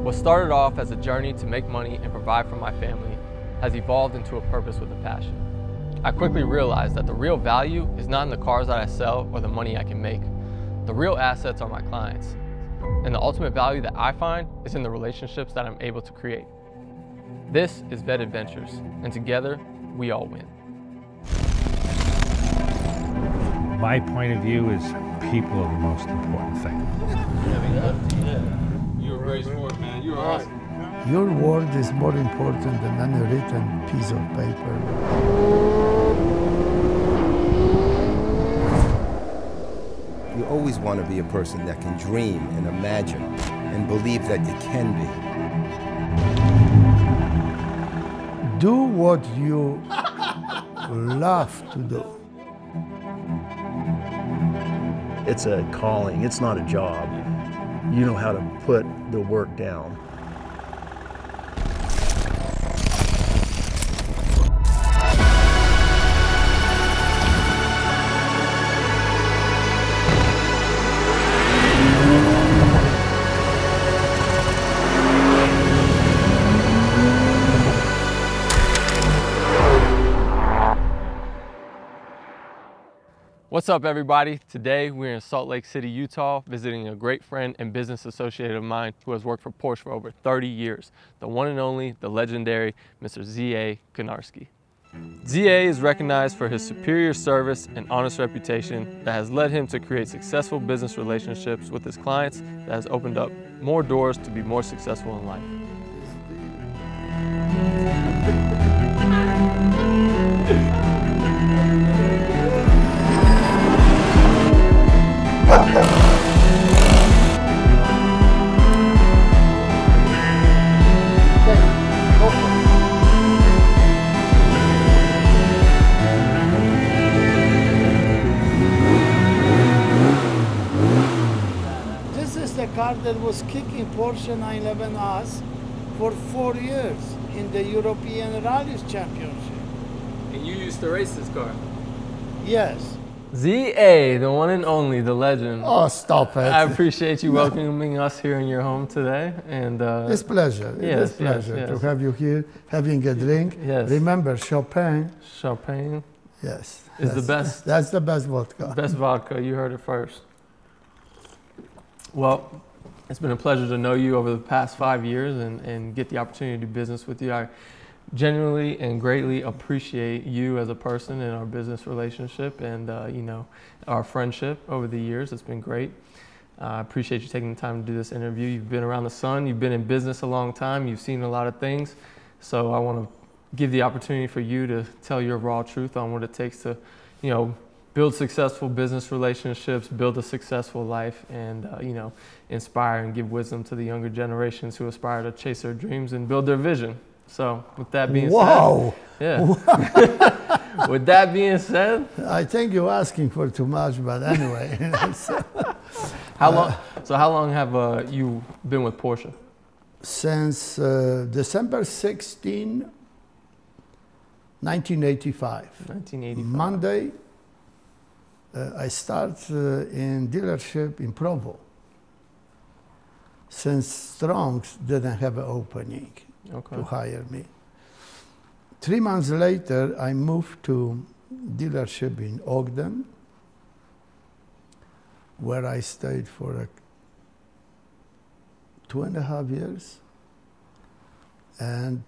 What started off as a journey to make money and provide for my family has evolved into a purpose with a passion. I quickly realized that the real value is not in the cars that I sell or the money I can make. The real assets are my clients. And the ultimate value that I find is in the relationships that I'm able to create. This is Vet Adventures, and together, we all win. My point of view is people are the most important thing. You're a great sport, man. You're awesome. Your word is more important than any written piece of paper. You always want to be a person that can dream and imagine and believe that you can be. Do what you love to do. It's a calling, it's not a job. You know how to put the work down. What's up, everybody? Today we're in Salt Lake City, Utah, visiting a great friend and business associate of mine who has worked for Porsche for over 30 years, the one and only, the legendary Mr. Z.A. Konarski. Z.A. is recognized for his superior service and honest reputation that has led him to create successful business relationships with his clients that has opened up more doors to be more successful in life. This is the car that was kicking Porsche 911s for 4 years in the European Rallies Championship. And you used to race this car? Yes. Z.A., the one and only, the legend. Oh, stop it. I appreciate you welcoming us here in your home today. And It's pleasure. Yes, It's pleasure yes, to yes. have you here, having a drink. Yes. Remember, champagne. Champagne Yes. is the best. That's the best vodka. Best vodka, you heard it first. Well, it's been a pleasure to know you over the past 5 years and get the opportunity to do business with you. I genuinely and greatly appreciate you as a person in our business relationship and you know, our friendship over the years. It's been great. I appreciate you taking the time to do this interview. You've been around the sun, you've been in business a long time, you've seen a lot of things. So I want to give the opportunity for you to tell your raw truth on what it takes to, you know, build successful business relationships, build a successful life, and you know, inspire and give wisdom to the younger generations who aspire to chase their dreams and build their vision. So with that being Wow. said, yeah. With that being said, I think you're asking for too much, but anyway. how long have you been with Porsche? Since December 16, 1985. 1985. Monday, I start in dealership in Provo, since Strong's didn't have an opening to hire me. 3 months later, I moved to dealership in Ogden, where I stayed for 2.5 years. And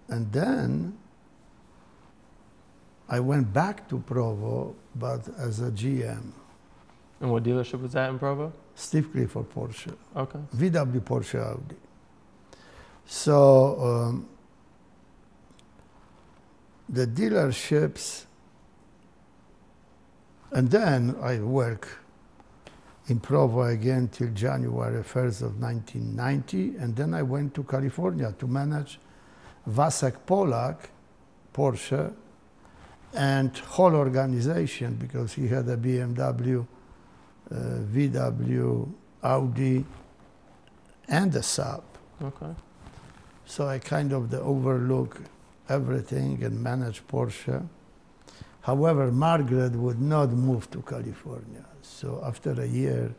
then I went back to Provo, but as a GM. And what dealership was that in Provo? Steve Clifford Porsche. Okay. VW Porsche Audi. So the dealerships, and then I work in Provo again till January 1st of 1990, and then I went to California to manage Vasek Polak, Porsche, and whole organization, because he had a BMW, VW, Audi, and a Saab. Okay. So I kind of overlook everything and manage Porsche. However, Margaret would not move to California. So after a year,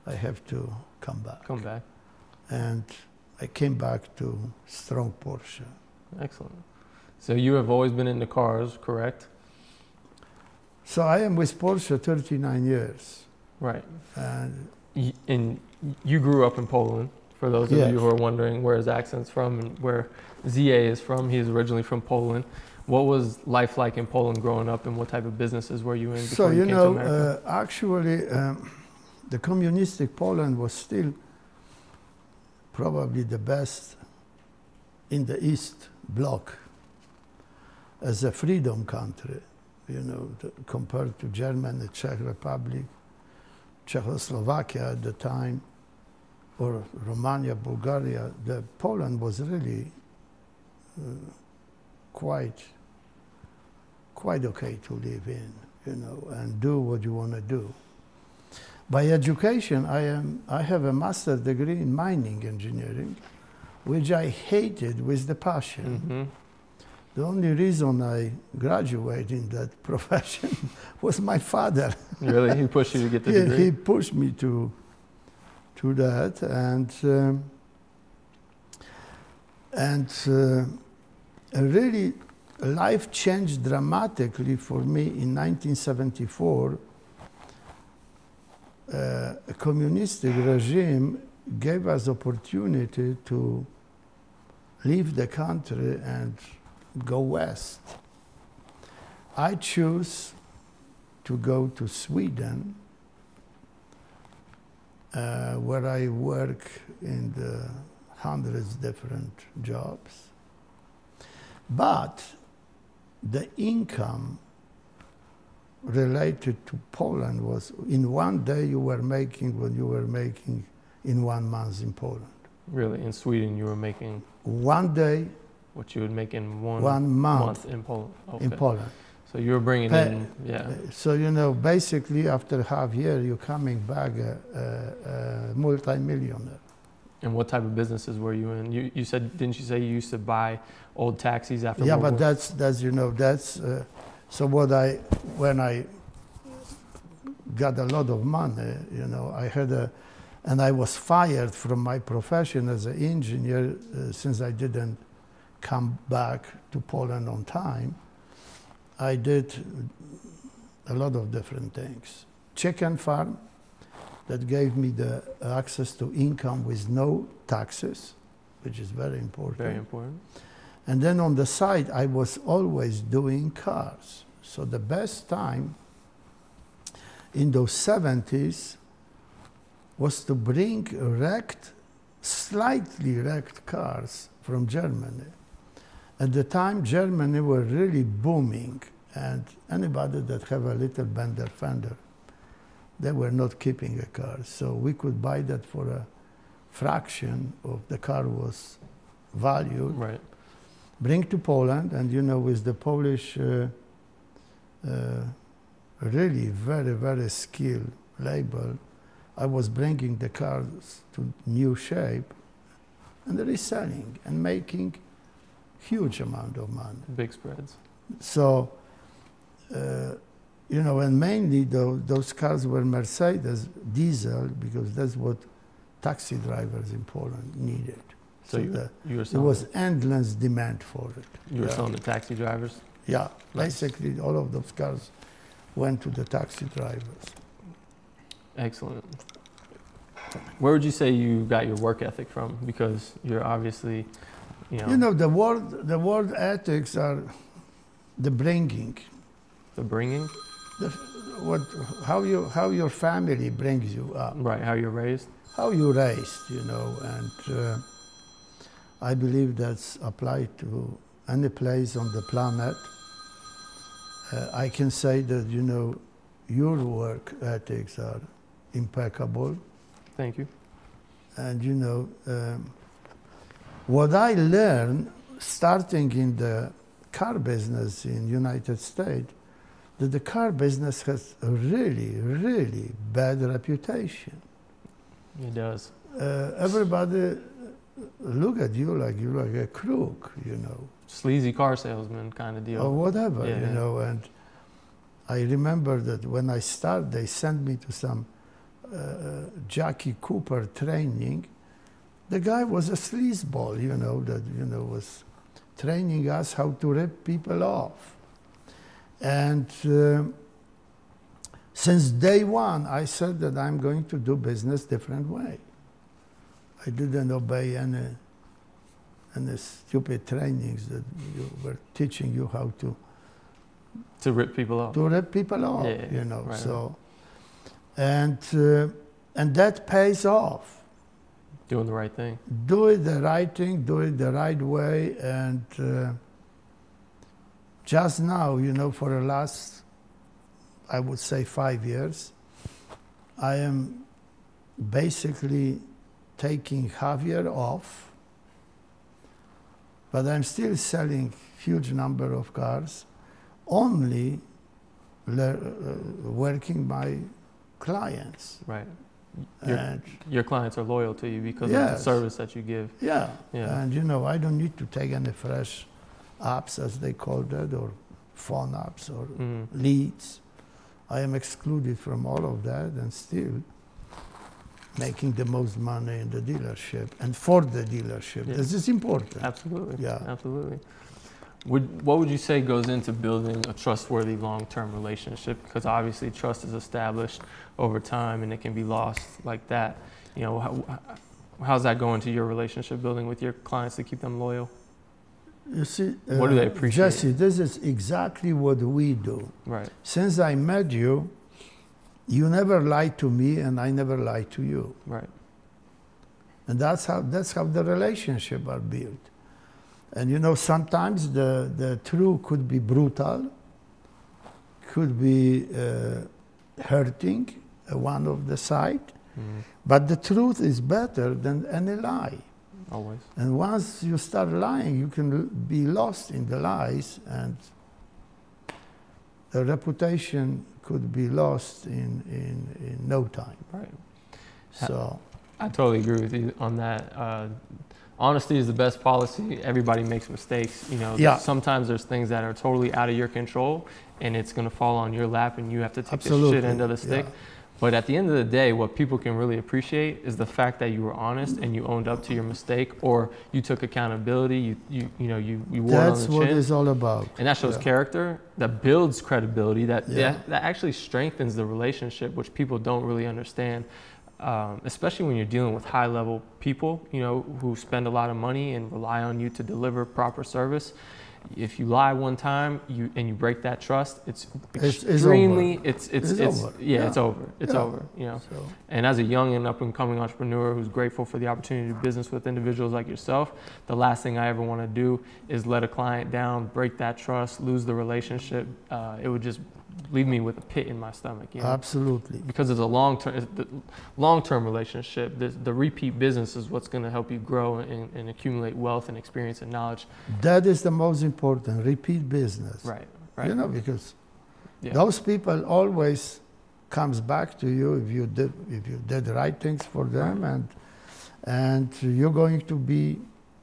I have to come back. Come back. and I came back to strong Porsche. Excellent. So you have always been into cars, correct? So I am with Porsche 39 years. Right. And And you grew up in Poland, for those of Yes. you who are wondering where his accent's from and where ZA is from. He is originally from Poland. What was life like in Poland growing up, and what type of businesses were you in so, before you you came know, to America? actually, the communistic Poland was still probably the best in the East Bloc as a freedom country, you know, compared to Germany, Czech Republic, Czechoslovakia at the time, or Romania, Bulgaria. Poland was really quite okay to live in, you know, and do what you want to do. By education, I have a master's degree in mining engineering, which I hated with the passion. Mm-hmm. The only reason I graduated in that profession was my father. Really? He pushed you to get the degree? He pushed me to that, and really life changed dramatically for me in 1974. A communistic regime gave us opportunity to leave the country and go west. I chose to go to Sweden, where I work in the hundreds different jobs. But the income related to Poland was, in one day you were making what you were making in 1 month in Poland. Really? In Sweden you were making One day, what you would make in one 1 month in Poland? Okay. in Poland. So you were bringing in, yeah. So, you know, basically after half year, you're coming back a multi-millionaire. And what type of businesses were you in? You said, didn't you say you used to buy old taxis after Yeah, World but War? that's you know, that's, so when I got a lot of money, you know, and I was fired from my profession as an engineer since I didn't come back to Poland on time. I did a lot of different things. Chicken farm, that gave me the access to income with no taxes, which is very important. Very important. And then on the side, I was always doing cars. So the best time in those 70s was to bring slightly wrecked cars from Germany. At the time, Germany were really booming, and anybody that have a little bender fender, they were not keeping a car. So we could buy that for a fraction of the car was valued. Right. Bring to Poland, and you know, with the Polish really very, very skilled labor, I was bringing the cars to new shape and reselling and making huge amount of money. Big spreads. So, you know, and mainly those cars were Mercedes diesel, because that's what taxi drivers in Poland needed. So you were there selling, was endless demand for it. you were selling to taxi drivers? Yeah, Nice. basically all of those cars went to the taxi drivers. Excellent. Where would you say you got your work ethic from? Because you're obviously, You know, the world ethics are the bringing, the bringing, how your family brings you up, right? How you're raised. how you raised, you know, and I believe that's applied to any place on the planet. I can say that, you know, your work ethics are impeccable. Thank you. And, you know, what I learned starting in the car business in United States, that the car business has a really, really bad reputation. It does. Everybody look at you like you're like a crook, you know, Sleazy car salesman kind of deal. or whatever, Yeah, you yeah. know. And I remember that when I started, they sent me to some Jackie Cooper training, The guy was a sleazeball, that was training us how to rip people off. And since day one, I said that I'm going to do business different way. I didn't obey any stupid trainings that you were teaching you how to rip people off. To rip people off, Yeah, right, so, and that pays off. Doing the right thing. Do it the right thing, do it the right way, and just now, for the last, I would say 5 years, I am basically taking half year off, but I'm still selling huge number of cars, only working my clients. Right. And Your clients are loyal to you because of the service that you give. Yeah. Yeah. And I don't need to take any fresh apps, as they call that, or phone apps or leads. I am excluded from all of that and still making the most money in the dealership and for the dealership. Yeah. This is important. Absolutely. Yeah. Absolutely. What would you say goes into building a trustworthy long-term relationship? Because obviously trust is established over time and it can be lost like that. How's that going to your relationship building with your clients to keep them loyal? You see, what do they appreciate? Jesse, this is exactly what we do. Right. Since I met you, you never lied to me and I never lied to you. Right. And that's how the relationship are built. And sometimes the truth could be brutal, could be hurting one of the side, but the truth is better than any lie. Always. And once you start lying, you can be lost in the lies, and the reputation could be lost in no time. Right. So I totally agree with you on that. Honesty is the best policy. Everybody makes mistakes. Sometimes there's things that are totally out of your control, and it's going to fall on your lap, and you have to take the shit end of the stick. Yeah. But at the end of the day, what people can really appreciate is the fact that you were honest and you owned up to your mistake, or you took accountability. You wore it on the chin. That's what it's all about. And that shows character, that builds credibility, that actually strengthens the relationship, which people don't really understand. Especially when you're dealing with high-level people, who spend a lot of money and rely on you to deliver proper service. If you lie one time and you break that trust, it's extremely it's over. It's over. It's over. So. And as a young and up-and-coming entrepreneur who's grateful for the opportunity to do business with individuals like yourself, the last thing I ever want to do is let a client down, break that trust, lose the relationship. It would just leave me with a pit in my stomach. Absolutely. Because it's a long-term relationship. The repeat business is what's going to help you grow and accumulate wealth and experience and knowledge. That is the most important, repeat business. Right. Because those people always comes back to you if you did the right things for them, and you're going to be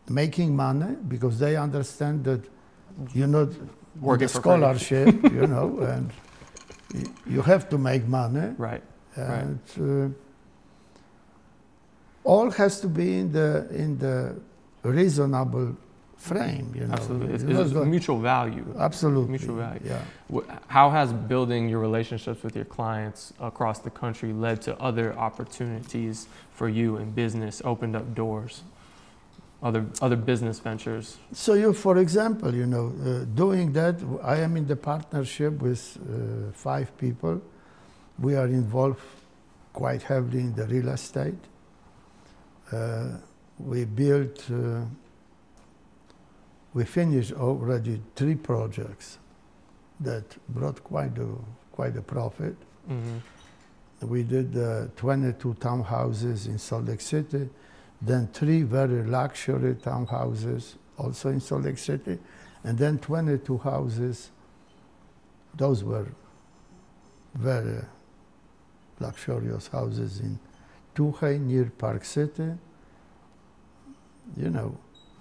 making money because they understand that you're not working for scholarship, and you have to make money. Right. And all has to be in the reasonable frame, Absolutely. It's mutual value. Absolutely. Mutual value. Yeah. How has building your relationships with your clients across the country led to other opportunities for you in business, opened up doors? Other business ventures. So for example, doing that, I am in the partnership with 5 people. We are involved quite heavily in the real estate. We finished already 3 projects that brought quite a profit. Mm-hmm. We did 22 townhouses in Salt Lake City, then 3 very luxury townhouses also in Salt Lake City, and then 22 houses. Those were very luxurious houses in Tuchey near Park City.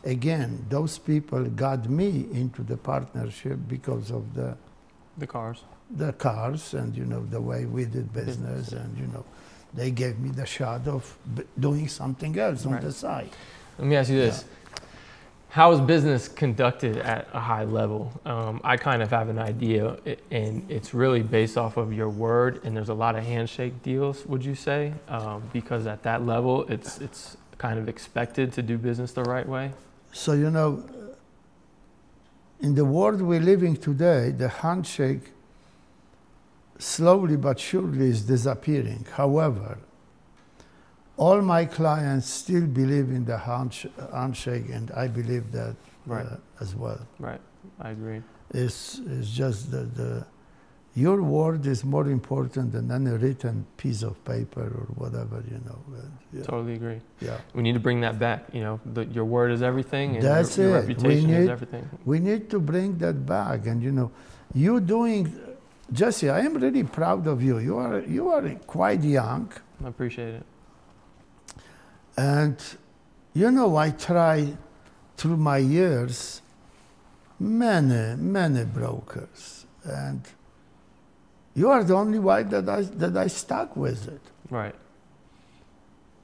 Again, those people got me into the partnership because of the cars. The cars and, the way we did business and, they gave me the shot of doing something else on the side. Let me ask you this. How is business conducted at a high level? I kind of have an idea, and it's really based off of your word, and there's a lot of handshake deals, would you say? Because at that level, it's kind of expected to do business the right way? So, you know, in the world we're living today, the handshake slowly but surely is disappearing. However, all my clients still believe in the handshake, and I believe that as well. Right, I agree. It's just your word is more important than any written piece of paper or whatever, you know. Totally agree. Yeah. We need to bring that back, you know, your word is everything, and That's your it. reputation is everything. We need to bring that back, and you know, you doing, Jesse, I am really proud of you. You are quite young. I appreciate it. And, you know, I try through my years, many brokers. And you are the only one that I stuck with it. Right.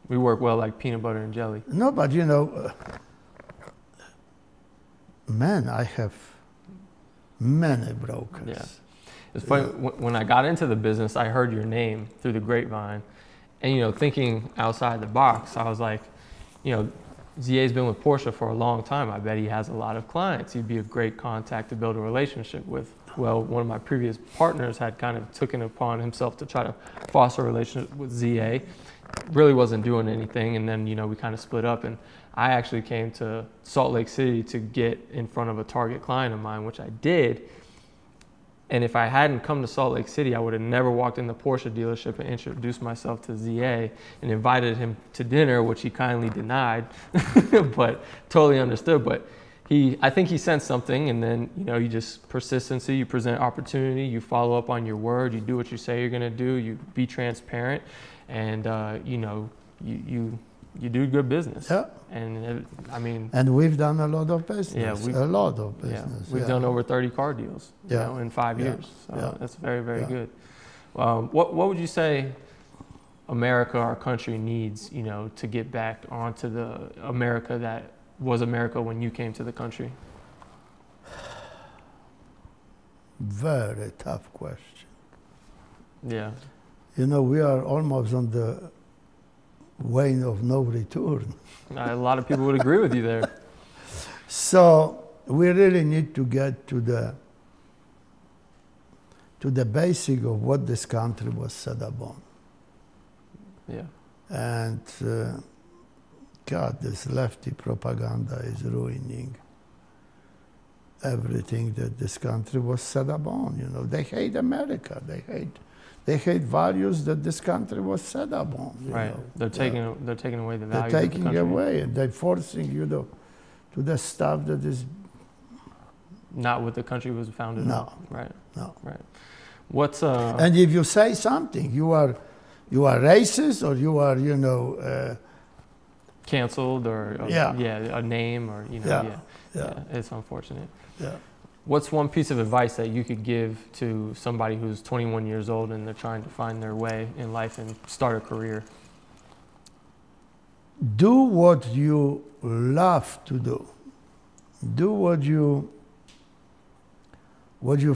We work well like peanut butter and jelly. No, but, you know, man, I have many brokers. Yeah. It's funny, when I got into the business, I heard your name through the grapevine. And, you know, thinking outside the box, I was like, you know, ZA's been with Porsche for a long time. I bet he has a lot of clients. He'd be a great contact to build a relationship with. Well, one of my previous partners had kind of taken it upon himself to try to foster a relationship with ZA. Really wasn't doing anything. And then, you know, we kind of split up. And I actually came to Salt Lake City to get in front of a target client of mine, which I did. And if I hadn't come to Salt Lake City, I would have never walked in the Porsche dealership and introduced myself to ZA and invited him to dinner, which he kindly denied, but totally understood. But I think he sensed something, and then, you know, you just persistency, you present opportunity, you follow up on your word, you do what you say you're gonna do, you be transparent, and you know, you do good business. Yeah. And I mean, and we've done a lot of business. Yeah, a lot of business. Yeah, we've done over 30 car deals, you know, in 5 years. So that's very, very good. What would you say America, our country, needs, you know, to get back onto the America that was America when you came to the country? Very tough question. Yeah. You know, we are almost on the way of no return. A lot of people would agree with you there. So we really need to get to the basic of what this country was set upon. Yeah. And God, this lefty propaganda is ruining everything that this country was set upon. You know, they hate America. They hate values that this country was set upon. Right. Know. They're taking away the values. They're taking of the country. away, and they're forcing you to the stuff that is not what the country was founded on. No. Right. No. Right. What's And if you say something, you are racist, or you are, you know, canceled, or a name, or, you know, yeah. It's unfortunate. Yeah. What's one piece of advice that you could give to somebody who's 21 years old and they're trying to find their way in life and start a career? Do what you love to do. Do what you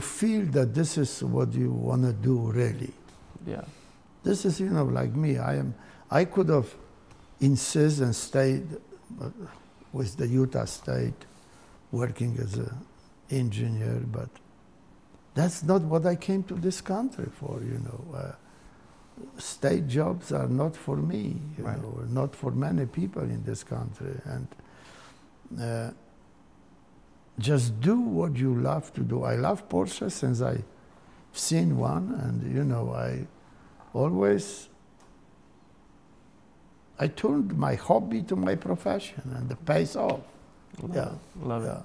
feel that this is what you want to do, really. Yeah. This is, you know, like me. I could have insisted and stayed with the Utah State, working as an engineer, but that's not what I came to this country for, you know. State jobs are not for me, you know, or not for many people in this country. And just do what you love to do. I love Porsche since I've seen one, and, you know, I turned my hobby to my profession, and it pays off. Love it.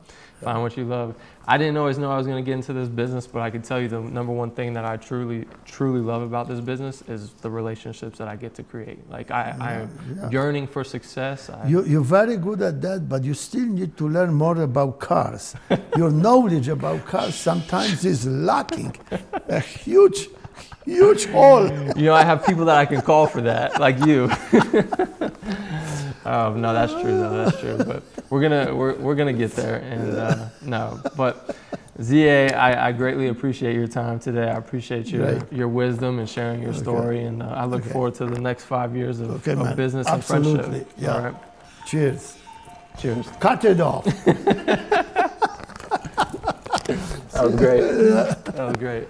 Find what you love. I didn't always know I was going to get into this business, but I can tell you the number one thing that I truly love about this business is the relationships that I get to create. Like I'm yearning for success. You're very good at that, but you still need to learn more about cars. Your knowledge about cars sometimes is lacking a huge Huge hole. You know, I have people that I can call for that, like you. No, that's true though. That's true. But we're gonna get there. And no, but ZA, I greatly appreciate your time today. I appreciate your wisdom and sharing your story. And I look forward to the next 5 years of business and friendship. Absolutely. Yeah. All right. Cheers. Cheers. Cut it off. That was great. That was great.